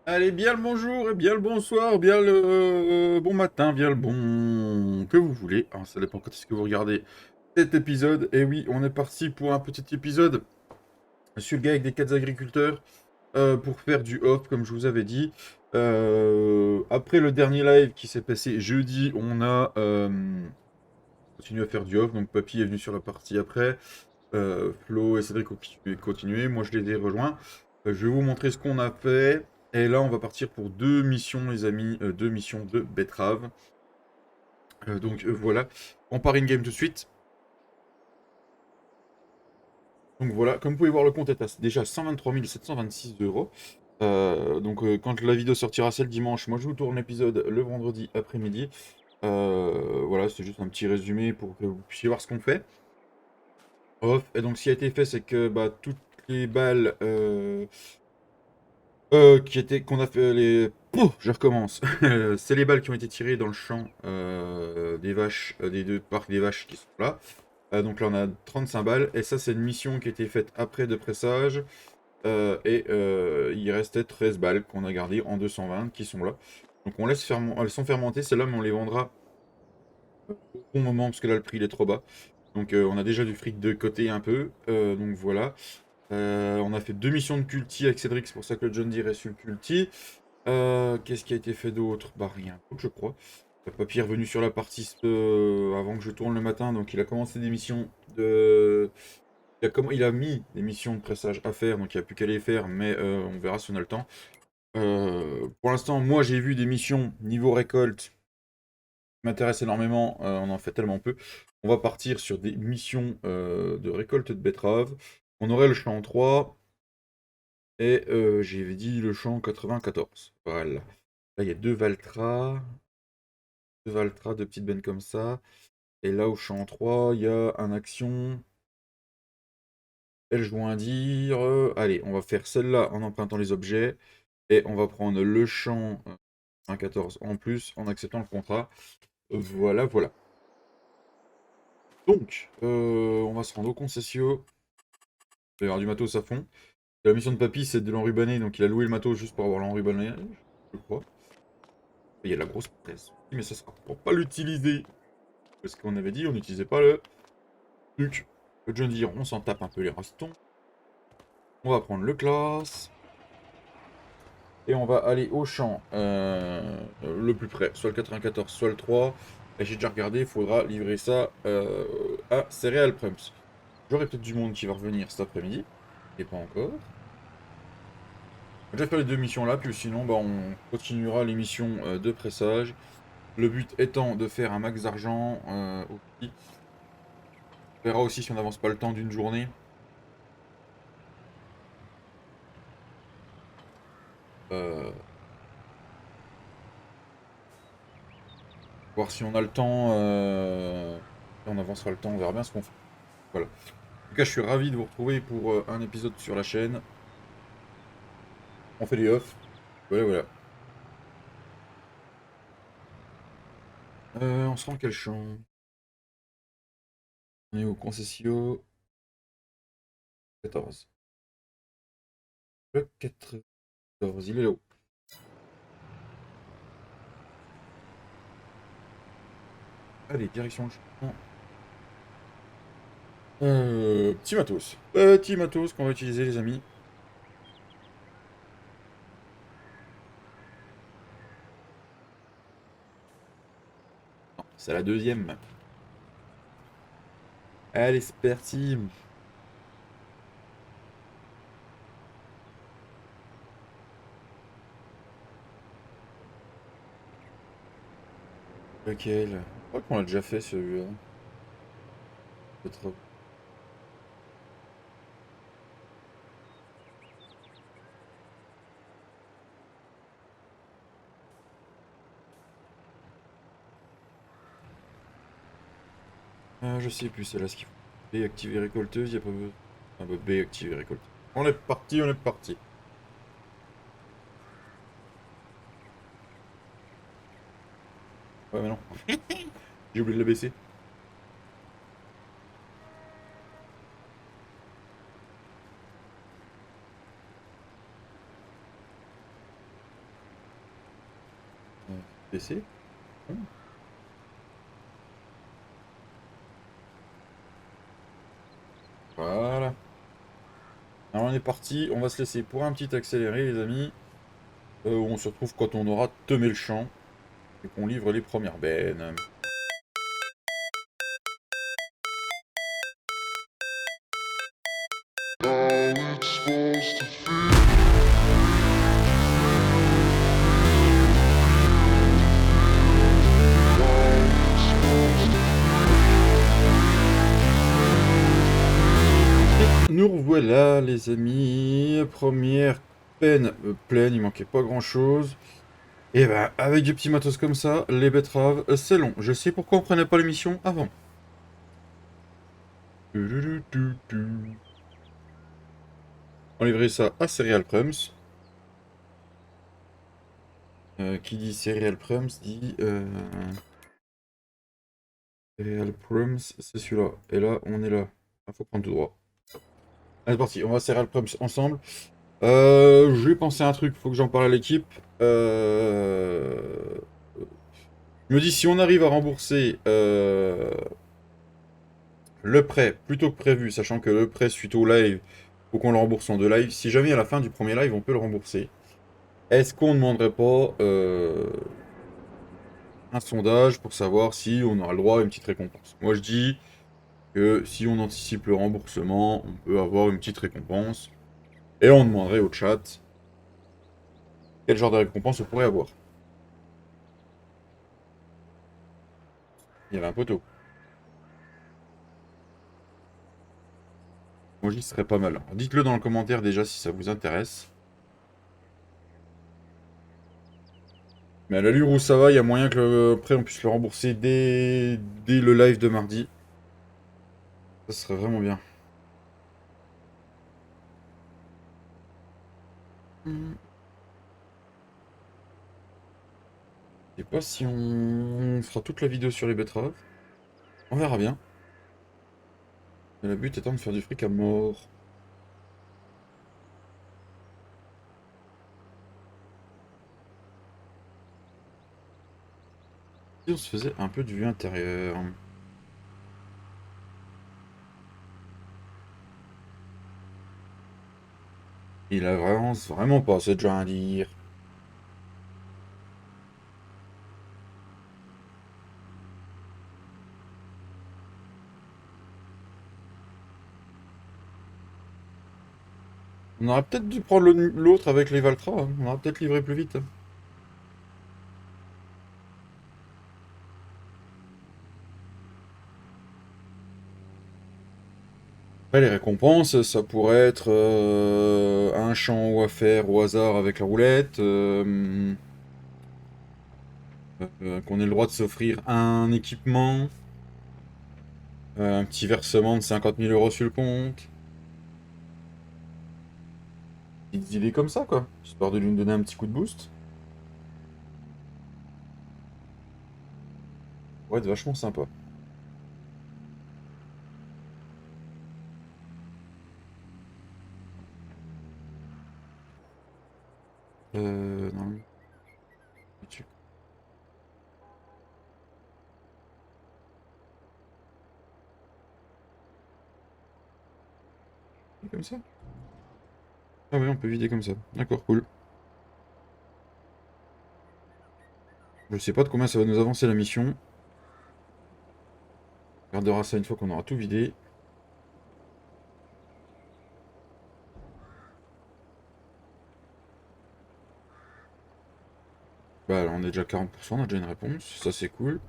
Allez, bien le bonjour, et bien le bonsoir, bien le bon matin, bien le bon que vous voulez. Hein, ça dépend quand est-ce que vous regardez cet épisode. Et oui, on est parti pour un petit épisode sur le gars avec des 4 agriculteurs pour faire du off, comme je vous avais dit. Après le dernier live qui s'est passé jeudi, on a continué à faire du off. Donc Papy est venu sur la partie après. Flo et Cédric ont continué. Moi, je les ai rejoints. Je vais vous montrer ce qu'on a fait. Et là, on va partir pour deux missions, les amis. Deux missions de betterave. Voilà. On part in-game tout de suite. Donc voilà, comme vous pouvez voir, le compte est à déjà 123 726 euros. Quand la vidéo sortira, c'est le dimanche. Moi, je vous tourne l'épisode le vendredi après-midi. Voilà, c'est juste un petit résumé pour que vous puissiez voir ce qu'on fait. Off. Et donc, ce qui a été fait, c'est que bah, toutes les balles qu'on a fait les. Pouh, je recommence. C'est les balles qui ont été tirées dans le champ des vaches, des deux parcs des vaches qui sont là. Donc là, on a 35 balles. Et ça, c'est une mission qui a été faite après de pressage. Il restait 13 balles qu'on a gardées en 220 qui sont là. Donc on laisse elles sont fermentées. Celles-là, mais on les vendra au bon moment parce que là, le prix il est trop bas. Donc on a déjà du fric de côté un peu. Donc voilà. On a fait deux missions de culti avec Cédric, c'est pour ça que le John Deere est sur le culti. Qu'est-ce qui a été fait d'autre? Bah rien, je crois. Le papier est revenu sur la partie avant que je tourne le matin, donc il a commencé des missions de... il a mis des missions de pressage à faire, donc il n'y a plus qu'à les faire, mais on verra si on a le temps. Pour l'instant, moi j'ai vu des missions niveau récolte qui m'intéressent énormément, on en fait tellement peu. On va partir sur des missions de récolte de betteraves. On aurait le champ 3, et j'ai dit le champ 94. Voilà. Là, il y a deux Valtra, deux petites bennes comme ça. Et là, au champ 3, il y a un action. Elle joint dire. Allez, on va faire celle-là en empruntant les objets. Et on va prendre le champ 14 en plus en acceptant le contrat. Voilà, voilà. Donc, on va se rendre au concessio. Il va y avoir du matos à fond. La mission de Papy, c'est de l'enrubanner. Donc, il a loué le matos juste pour avoir l'enrubanné, je crois. Il y a de la grosse presse. Mais ça sera pour pas l'utiliser. Parce qu'on avait dit, on n'utilisait pas le truc. Le John Deere, on s'en tape un peu les rastons. On va prendre le classe. Et on va aller au champ le plus près. Soit le 94, soit le 3. Et j'ai déjà regardé, il faudra livrer ça à Cereal Prumps. J'aurai peut-être du monde qui va revenir cet après-midi. Et pas encore. On va déjà faire les deux missions là, puis sinon bah, on continuera les missions de pressage. Le but étant de faire un max d'argent aussi. On verra aussi si on n'avance pas le temps d'une journée. Euh, Voir si on a le temps. On avancera le temps, on verra bien ce qu'on fait. Voilà. En tout cas, je suis ravi de vous retrouver pour un épisode sur la chaîne. On fait des off. Voilà, voilà. On se rend quel champ? On est au Concessio 14. Le 14, il est là-haut. Allez, direction le champ. Petit matos. Petit matos qu'on va utiliser, les amis. Non, c'est la deuxième. Allez, c'est parti. Lequel? Je crois qu'on l'a déjà fait celui-là. Peut-être. Je sais plus, c'est là ce qu'il faut. B activer récolteuse, il n'y a pas besoin. Ah bah B activer récolteuse. On est parti, on est parti. Ouais, mais non. J'ai oublié de le baisser. PC. Voilà. Alors on est parti, on va se laisser pour un petit accéléré les amis. On se retrouve quand on aura temé le champ et qu'on livre les premières bennes. Nous revoilà les amis, première peine pleine, il manquait pas grand chose. Et ben avec du petit matos comme ça, les betteraves, c'est long. Je sais pourquoi on prenait pas l'émission avant. On livrait ça à Cereal Prums. Qui dit Cereal Prums dit... Cereal Prums, c'est celui-là. Et là, on est là. Il faut prendre tout droit. Allez, c'est parti, on va Cereal Prums ensemble. Je vais penser à un truc, faut que j'en parle à l'équipe. Je me dis, si on arrive à rembourser le prêt plutôt que prévu, sachant que le prêt suite au live, faut qu'on le rembourse en deux lives. Si jamais à la fin du premier live, on peut le rembourser. Est-ce qu'on ne demanderait pas un sondage pour savoir si on aura le droit à une petite récompense? Moi, je dis que si on anticipe le remboursement, on peut avoir une petite récompense. Et on demanderait au chat quel genre de récompense on pourrait avoir. Il y avait un poteau. Moi, je dis que ce serait pas mal. Alors, dites-le dans le commentaire déjà si ça vous intéresse. Mais à l'allure où ça va, il y a moyen que après on puisse le rembourser dès le live de mardi. Ça serait vraiment bien. Je sais pas si on fera toute la vidéo sur les betteraves. On verra bien. Mais le but étant de faire du fric à mort. Si on se faisait un peu de vue intérieure. Il avance vraiment pas, c'est déjà à dire. On aurait peut-être dû prendre l'autre avec les Valtra, hein. On aurait peut-être livré plus vite, hein. Après, les récompenses, ça pourrait être un champ à faire au hasard avec la roulette. Qu'on ait le droit de s'offrir un équipement. Un petit versement de 50 000 € sur le compte. Petites idées comme ça, quoi. Histoire de lui donner un petit coup de boost. Ouais, être vachement sympa. Non. Comme ça? Ah oui, on peut vider comme ça. D'accord, cool. Je sais pas de combien ça va nous avancer la mission. On regardera ça une fois qu'on aura tout vidé. Bah, là, on est déjà à 40%, on a déjà une réponse. Ça, c'est cool.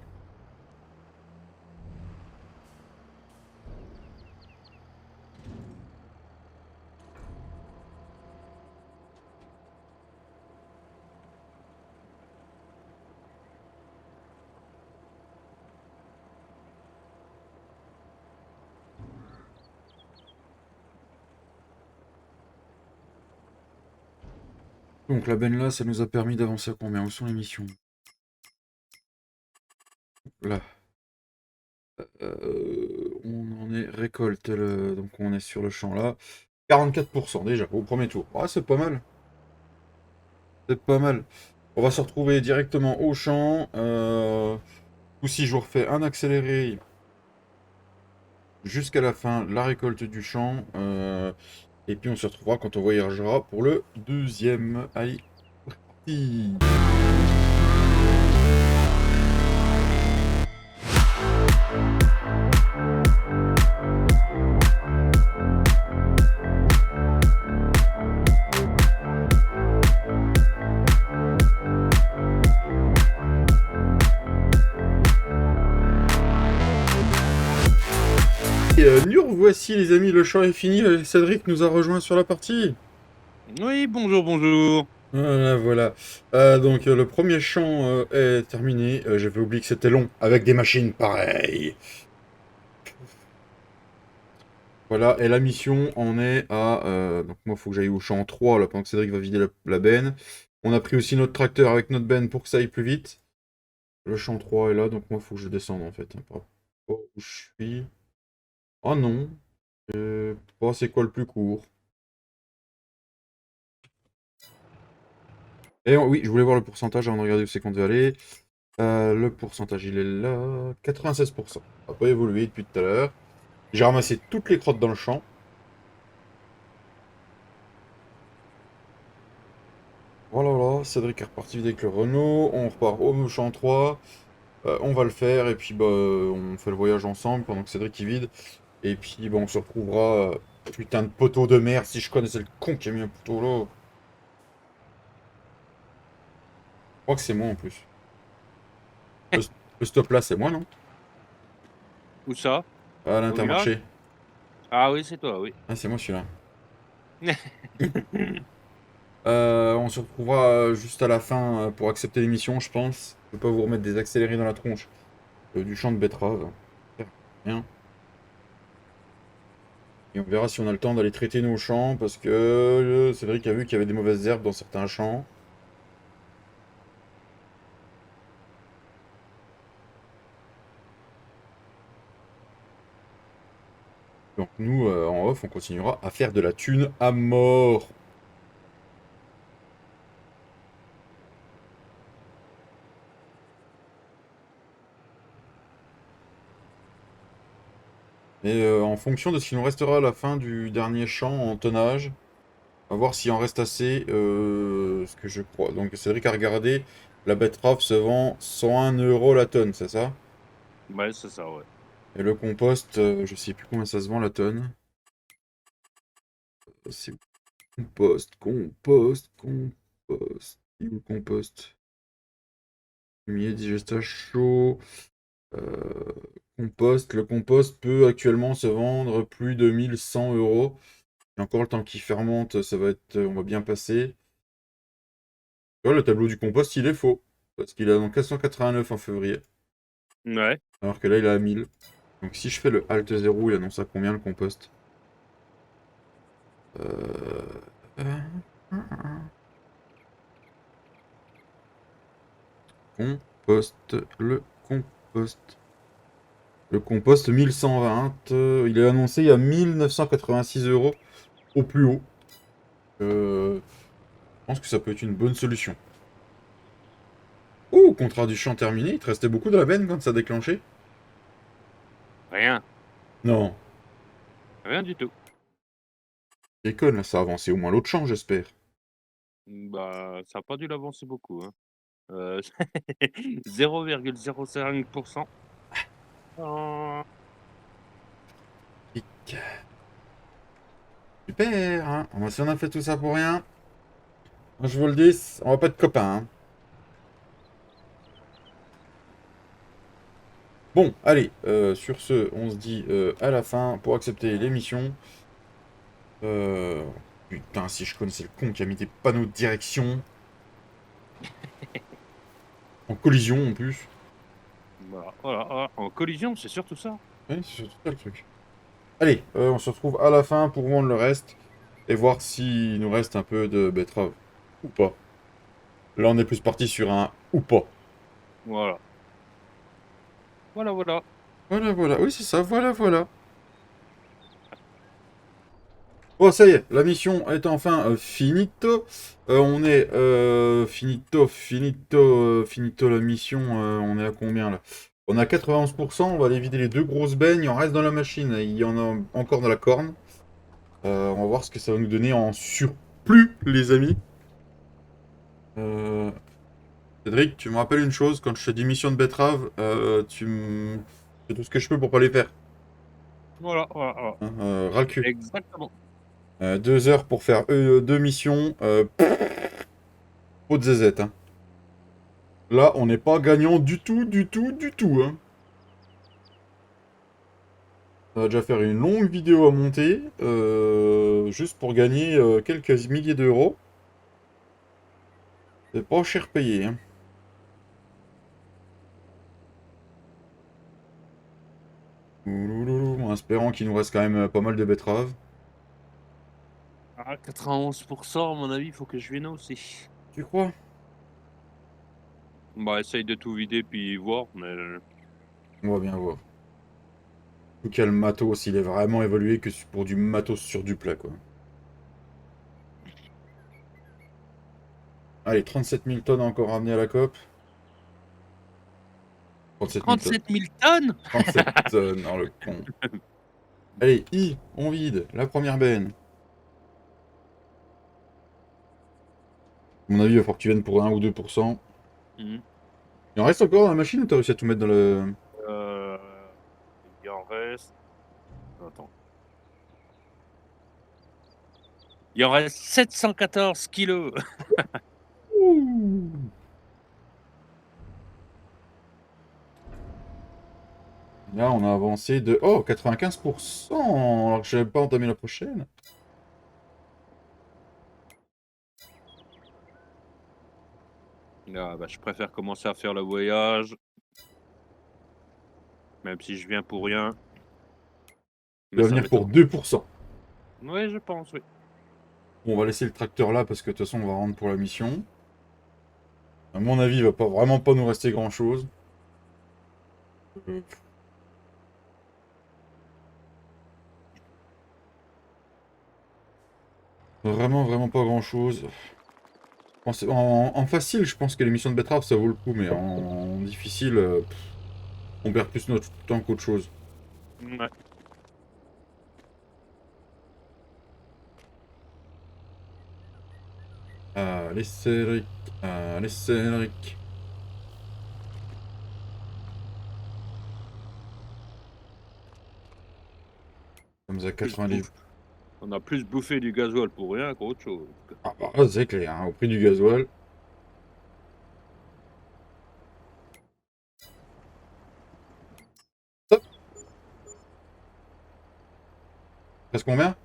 Donc, la benne là, ça nous a permis d'avancer à combien? Où sont les missions? Là. On en est récolte, donc on est sur le champ là. 44% déjà, au premier tour. Ah, c'est pas mal. C'est pas mal. On va se retrouver directement au champ. Ou si je vous refais un accéléré jusqu'à la fin de la récolte du champ. Et puis on se retrouvera quand on voyagera pour le deuxième. Allez, c'est parti. Et nous revoici les amis, le champ est fini. Cédric nous a rejoint sur la partie. Oui, bonjour, bonjour. Voilà, voilà. Donc le premier champ est terminé. J'avais oublié que c'était long, avec des machines pareilles. Voilà, et la mission en est à... donc moi, il faut que j'aille au champ 3, là, pendant que Cédric va vider la benne. On a pris aussi notre tracteur avec notre benne pour que ça aille plus vite. Le champ 3 est là, donc moi, il faut que je descende, en fait. Hein, par rapport où je suis... Oh non. Oh, c'est quoi le plus court? Et oui, je voulais voir le pourcentage avant de regarder où c'est qu'on devait aller. Le pourcentage, il est là. 96%. Ça n'a pas évolué depuis tout à l'heure. J'ai ramassé toutes les crottes dans le champ. Voilà, voilà. Cédric est reparti avec le Renault. On repart au champ 3. On va le faire. Et puis, bah, on fait le voyage ensemble pendant que Cédric y vide. Et puis, bah, on se retrouvera. Putain de poteau de merde. Si je connaissais le con qui a mis un poteau là. Je crois que c'est moi en plus. Le, le stop là, c'est moi, non? Où ça? À Au village? l'Intermarché. Ah oui, c'est toi, oui. Ah, c'est moi celui-là. On se retrouvera juste à la fin pour accepter l'émission, je pense. Je peux pas vous remettre des accélérés dans la tronche du champ de betterave. Rien. Et on verra si on a le temps d'aller traiter nos champs parce que Cédric a vu qu'il y avait des mauvaises herbes dans certains champs. Donc nous, en off, on continuera à faire de la thune à mort. Et en fonction de ce qu'il nous restera à la fin du dernier champ en tonnage, on va voir s'il en reste assez, ce que je crois. Donc Cédric a regardé, la betterave se vend 101 € la tonne, c'est ça? Ouais, c'est ça, ouais. Et le compost, je sais plus combien ça se vend la tonne. C'est compost, compost, compost. Il est où le compost? Fumier, digestage chaud. euh, Compost. Le compost peut actuellement se vendre plus de 1100 €. Et encore le temps qu'il fermente, ça va être, on va bien passer. Tu vois, le tableau du compost, il est faux. Parce qu'il est dans 489 en février. Ouais. Alors que là, il est à 1000. Donc si je fais le Alt 0, il annonce à combien le compost? Euh... euh, Compost, le compost. Le compost 1120, il est annoncé à 1986 € au plus haut. Je pense que ça peut être une bonne solution. Oh, contrat du champ terminé, il te restait beaucoup de la benne quand ça a déclenché? Rien. Non, Rien du tout. déconne, là, ça a avancé au moins l'autre champ, j'espère. Bah, ça n'a pas dû l'avancer beaucoup, hein. 0,05%. Oh. Hic. Super, hein. Si on a fait tout ça pour rien, je vous le dis, on va pas être copains, hein. Bon, allez, sur ce, on se dit à la fin pour accepter l'émission. Euh, Putain, si je connaissais le con qui a mis des panneaux de direction en collision en plus. Voilà, voilà, voilà. En collision, c'est surtout ça. Ouais, c'est surtout ça le truc. Allez, on se retrouve à la fin pour vendre le reste et voir s'il nous reste un peu de betterave ou pas. Là, on est plus parti sur un ou pas. Voilà. Voilà, voilà. Voilà, voilà. Oui, c'est ça. Voilà, voilà. Bon, ça y est, la mission est enfin finito. On est finito la mission. On est à combien là? On a 91%. On va aller vider les 2 grosses beignes. Il en reste dans la machine. Il y en a encore dans la corne. On va voir ce que ça va nous donner en surplus, les amis. Cédric, tu me rappelles une chose, quand je te dis mission de betterave, tu fais tout ce que je peux pour pas les faire. Voilà, voilà, voilà. Hein, ras le cul. Exactement. 2 heures pour faire 2 missions. Pot de zézette. Hein. Là, on n'est pas gagnant du tout, du tout, du tout. Hein. On va déjà faire une longue vidéo à monter, juste pour gagner quelques milliers d'euros. C'est pas cher payé. Hein. Ouloulou, en espérant qu'il nous reste quand même pas mal de betteraves. À 91%, à mon avis, il faut que je vienne aussi. Tu crois? Bah, essaye de tout vider puis voir, mais. On va bien voir. En tout cas, le matos, il est vraiment évolué que pour du matos sur du plat, quoi. Allez, 37 000 tonnes encore ramenées à la COP. 37 000 tonnes. 37 000 tonnes 37 tonnes, dans le con. Allez, on vide la première benne. À mon avis, il va falloir que tu viennes pour 1 ou 2%. Mhm. Il en reste encore dans la machine ou t'as réussi à tout mettre dans le... Euh, Il en reste. Attends. Il en reste 714 kilos. Ouh. Là, on a avancé de... Oh, 95%, alors que je n'avais pas entamé la prochaine. Ah, bah, je préfère commencer à faire le voyage. Même si je viens pour rien. Tu Mais vas ça venir pour m'étonne. 2%. Oui, je pense, oui. Bon, on va laisser le tracteur là, parce que de toute façon, on va rendre pour la mission. À mon avis, il va pas vraiment pas nous rester grand-chose. Vraiment, vraiment pas grand-chose. En facile, je pense que l'émission de betterave, ça vaut le coup, mais en difficile, on perd plus notre temps qu'autre chose. Ouais. Allez, Cédric. Allez, Cédric. Comme ça, Plus 90... On a plus bouffé du gasoil pour rien qu'autre chose. Ah bah, c'est clair, hein, au prix du gasoil. Stop. Reste combien?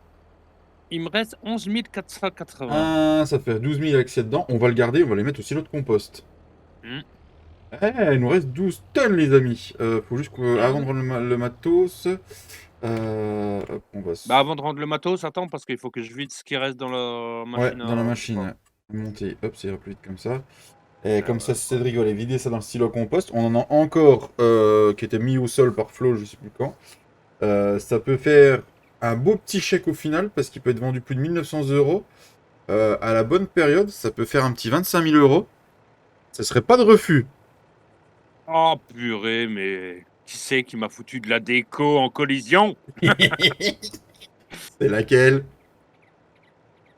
Il me reste 11 480. Ah, ça fait 12 000 avec dedans. On va le garder, on va les mettre aussi l'autre compost. Hmm. Eh, il nous reste 12 tonnes, les amis. Faut juste Ah avant oui. de rendre le matos. Hop, on va Bah, avant de rendre le matos, attends, parce qu'il faut que je vide ce qui reste dans la ouais, machine dans la à. machine. Monter, hop, ça ira plus vite comme ça. Et Ah comme ça, ouais, Cédric va aller vider ça dans le stylo compost. On en a encore qui était mis au sol par Flo, je sais plus quand. Ça peut faire un beau petit chèque au final, parce qu'il peut être vendu plus de 1900 euros. À la bonne période, ça peut faire un petit 25 000 euros. Ça serait pas de refus. oh purée, mais qui c'est qui m'a foutu de la déco en collision? C'est laquelle?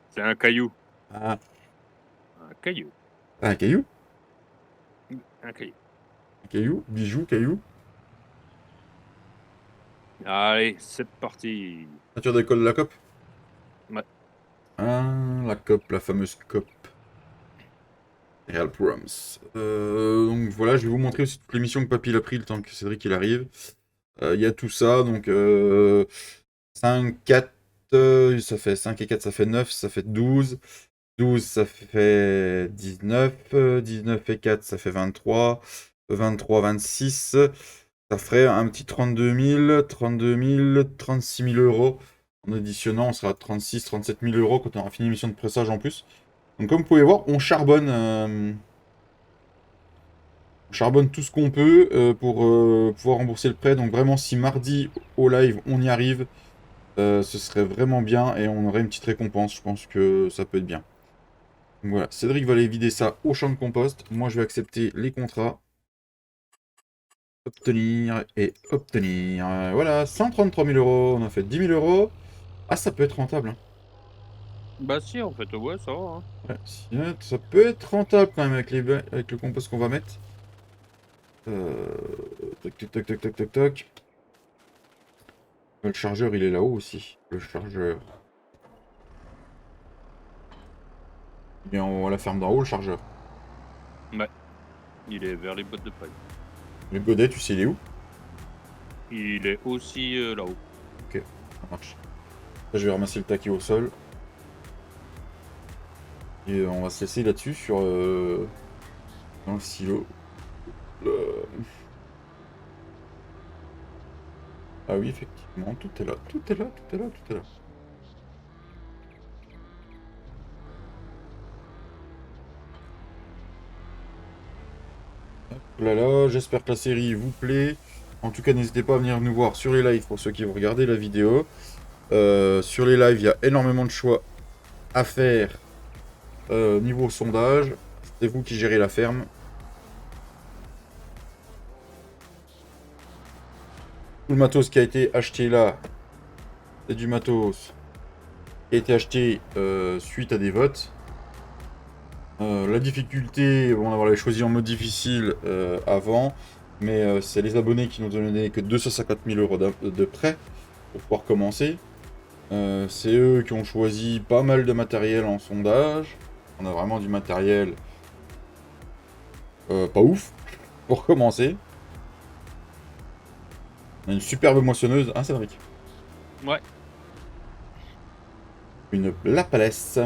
C'est un caillou. Ah, Un caillou. un caillou? Un caillou. Un caillou? Bijou, caillou? Allez, c'est parti. Ceinture d'école de la COP? Ouais. Ah, la COP, la fameuse COP. Real Proms. Donc voilà, je vais vous montrer aussi toutes les missions que Papy a pris le temps que Cédric il arrive. Il y a tout ça, donc 5, 4, ça fait 5 et 4, ça fait 9, ça fait 12. 12, ça fait 19. 19 et 4, ça fait 23. 23, 26. Ça ferait un petit 32 000, 36 000 euros. En additionnant, on sera à 36, 37 000 euros quand on aura fini l'émission de pressage en plus. Donc comme vous pouvez voir, on charbonne tout ce qu'on peut pour pouvoir rembourser le prêt. Donc vraiment, si mardi au live, on y arrive, ce serait vraiment bien et on aurait une petite récompense. Je pense que ça peut être bien. Donc voilà, Cédric va aller vider ça au champ de compost. Moi, je vais accepter les contrats. Obtenir et obtenir. Voilà, 133 000 euros. On a fait 10 000 euros. Ah, ça peut être rentable, hein. Bah si, en fait, ouais, ça va, hein. Ouais, ça peut être rentable quand même avec, avec le compost qu'on va mettre. Toc, toc, toc, toc, toc, toc, toc. Le chargeur, il est là-haut aussi. Le chargeur. Il est à la ferme d'en haut, le chargeur. Ouais. Il est vers les bottes de paille. Le godet, tu sais, il est où? Il est aussi là-haut. Ok, ça marche. Là, je vais ramasser le taquet au sol. Et on va se laisser là-dessus sur dans le silo. Euh, Ah oui, effectivement, tout est là, tout est là, tout est là, tout est là. Hop là là, j'espère que la série vous plaît. En tout cas, n'hésitez pas à venir nous voir sur les lives pour ceux qui vont regarder la vidéo. Sur les lives, il y a énormément de choix à faire niveau sondage. C'est vous qui gérez la ferme. Tout le matos qui a été acheté là, c'est du matos qui a été acheté suite à des votes. La difficulté, bon, on avait choisi en mode difficile avant, mais c'est les abonnés qui nous ont donné que 250 000 euros de prêt pour pouvoir commencer. C'est eux qui ont choisi pas mal de matériel en sondage. On a vraiment du matériel pas ouf pour commencer. On a une superbe moissonneuse, hein Cédric? Ouais. Une Lapalisse.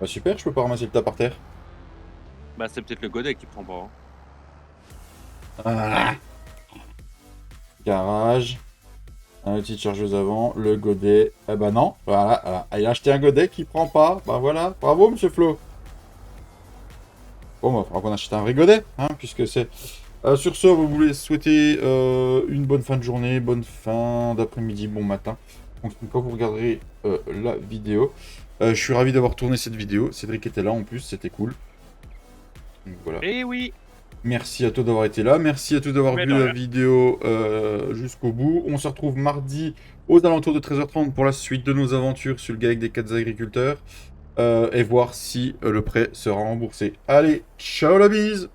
Bah super, je peux pas ramasser le tas par terre. Bah c'est peut-être le godet qui prend pas, hein. Ah. Garage. La petite chargeuse avant, le godet. Eh ben non, voilà, voilà. Il a acheté un godet qui prend pas. Bah voilà, bravo monsieur Flo. Bon, bah, il faudra qu'on achète un vrai godet, hein, puisque c'est... sur ce, vous voulez souhaiter une bonne fin de journée, bonne fin d'après-midi, bon matin. Donc, quand vous regarderez la vidéo. Je suis ravi d'avoir tourné cette vidéo. Cédric était là en plus, c'était cool. Donc voilà. Eh oui. Merci à toi d'avoir été là. Merci à tous d'avoir Mais vu de la rien. vidéo jusqu'au bout. On se retrouve mardi aux alentours de 13h30 pour la suite de nos aventures sur le GAEC des 4 agriculteurs. Et voir si le prêt sera remboursé. Allez, ciao la bise!